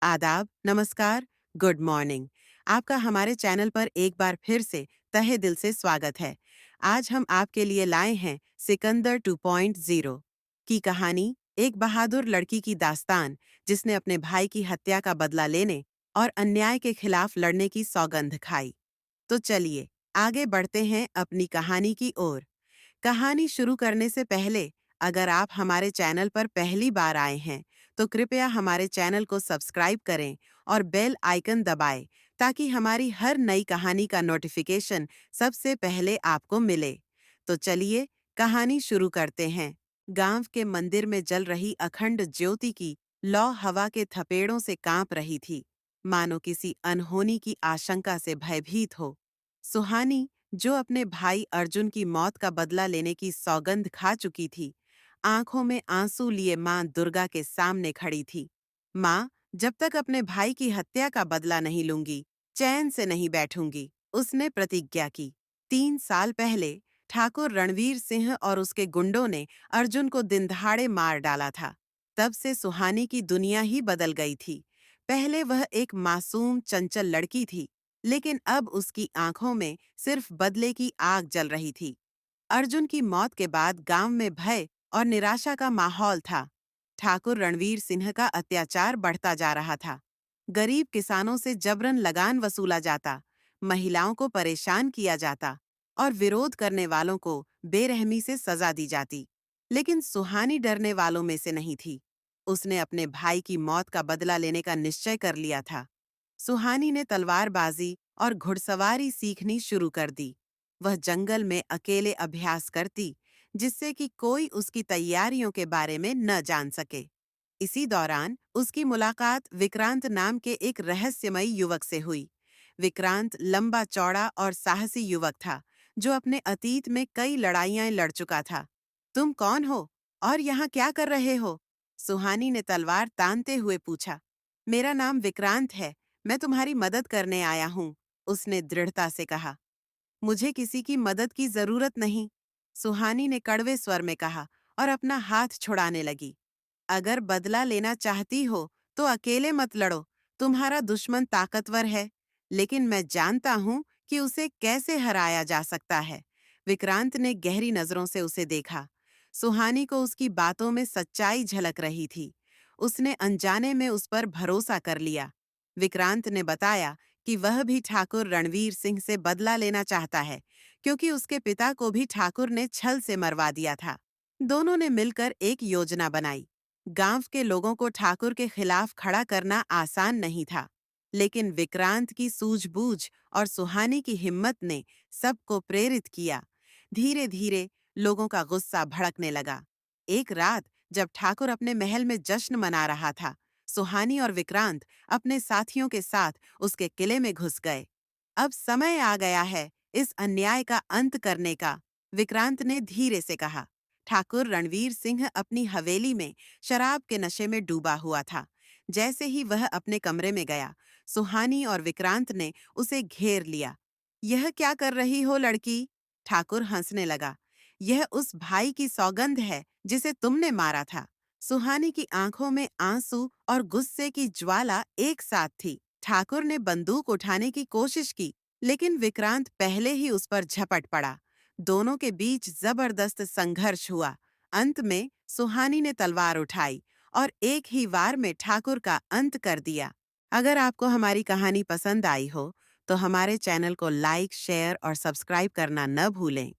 आदाब, नमस्कार, good morning. आपका हमारे चैनल पर एक बार फिर से तहे दिल से स्वागत है। आज हम आपके लिए लाए हैं सिकंदर 2.0 की कहानी, एक बहादुर लड़की की दास्तान जिसने अपने भाई की हत्या का बदला लेने और अन्याय के खिलाफ लड़ने की सौगंध खाई। तो चलिए, आगे बढ़ते हैं अपनी कहानी की ओर। कहानी शुरू करने से पहले अगर आप हमारे चैनल पर पहली बार आए हैं तो कृपया हमारे चैनल को सब्सक्राइब करें और बेल आइकन दबाएं ताकि हमारी हर नई कहानी का नोटिफिकेशन सबसे पहले आपको मिले। तो चलिए कहानी शुरू करते हैं। गांव के मंदिर में जल रही अखंड ज्योति की लौ हवा के थपेड़ों से कांप रही थी, मानो किसी अनहोनी की आशंका से भयभीत हो। सुहानी, जो अपने भाई अर्जुन की मौत का बदला लेने की सौगंध खा चुकी थी, आंखों में आंसू लिए मां दुर्गा के सामने खड़ी थी। मां, जब तक अपने भाई की हत्या का बदला नहीं लूंगी, चैन से नहीं बैठूंगी, उसने प्रतिज्ञा की। 3 साल पहले ठाकुर रणवीर सिंह और उसके गुंडों ने अर्जुन को दिनदहाड़े मार डाला था। तब से सुहानी की दुनिया ही बदल गई थी। पहले वह एक मासूम चंचल लड़की थी, लेकिन अब उसकी आंखों में सिर्फ बदले की आग जल रही थी। अर्जुन की मौत के बाद गांव में भय और निराशा का माहौल था। ठाकुर रणवीर सिंह का अत्याचार बढ़ता जा रहा था। गरीब किसानों से जबरन लगान वसूला जाता, महिलाओं को परेशान किया जाता और विरोध करने वालों को बेरहमी से सजा दी जाती। लेकिन सुहानी डरने वालों में से नहीं थी। उसने अपने भाई की मौत का बदला लेने का निश्चय कर लिया था। सुहानी ने तलवारबाजी और घुड़सवारी सीखनी शुरू कर दी। वह जंगल में अकेले अभ्यास करती, जिससे कि कोई उसकी तैयारियों के बारे में न जान सके। इसी दौरान उसकी मुलाकात विक्रांत नाम के एक रहस्यमयी युवक से हुई। विक्रांत लंबा चौड़ा और साहसी युवक था, जो अपने अतीत में कई लड़ाइयां लड़ चुका था। तुम कौन हो और यहाँ क्या कर रहे हो? सुहानी ने तलवार तानते हुए पूछा। मेरा नाम विक्रांत है, मैं तुम्हारी मदद करने आया हूँ, उसने दृढ़ता से कहा। मुझे किसी की मदद की जरूरत नहीं, सुहानी ने कड़वे स्वर में कहा और अपना हाथ छुड़ाने लगी। अगर बदला लेना चाहती हो तो अकेले मत लड़ो, तुम्हारा दुश्मन ताकतवर है, लेकिन मैं जानता हूं कि उसे कैसे हराया जा सकता है। विक्रांत ने गहरी नजरों से उसे देखा। सुहानी को उसकी बातों में सच्चाई झलक रही थी। उसने अनजाने में उस पर भरोसा कर लिया। विक्रांत ने बताया कि वह भी ठाकुर रणवीर सिंह से बदला लेना चाहता है, क्योंकि उसके पिता को भी ठाकुर ने छल से मरवा दिया था। दोनों ने मिलकर एक योजना बनाई। गांव के लोगों को ठाकुर के खिलाफ खड़ा करना आसान नहीं था, लेकिन विक्रांत की सूझबूझ और सुहानी की हिम्मत ने सबको प्रेरित किया। धीरे धीरे लोगों का गुस्सा भड़कने लगा। एक रात जब ठाकुर अपने महल में जश्न मना रहा था, सुहानी और विक्रांत अपने साथियों के साथ उसके किले में घुस गए। अब समय आ गया है इस अन्याय का अंत करने का, विक्रांत ने धीरे से कहा। ठाकुर रणवीर सिंह अपनी हवेली में शराब के नशे में डूबा हुआ था। जैसे ही वह अपने कमरे में गया, सुहानी और विक्रांत ने उसे घेर लिया। यह क्या कर रही हो लड़की? ठाकुर हंसने लगा। यह उस भाई की सौगंध है जिसे तुमने मारा था। सुहानी की आंखों में आंसू और गुस्से की ज्वाला एक साथ थी। ठाकुर ने बंदूक उठाने की कोशिश की, लेकिन विक्रांत पहले ही उस पर झपट पड़ा। दोनों के बीच जबरदस्त संघर्ष हुआ। अंत में सुहानी ने तलवार उठाई और एक ही वार में ठाकुर का अंत कर दिया। अगर आपको हमारी कहानी पसंद आई हो तो हमारे चैनल को लाइक, शेयर और सब्सक्राइब करना न भूलें।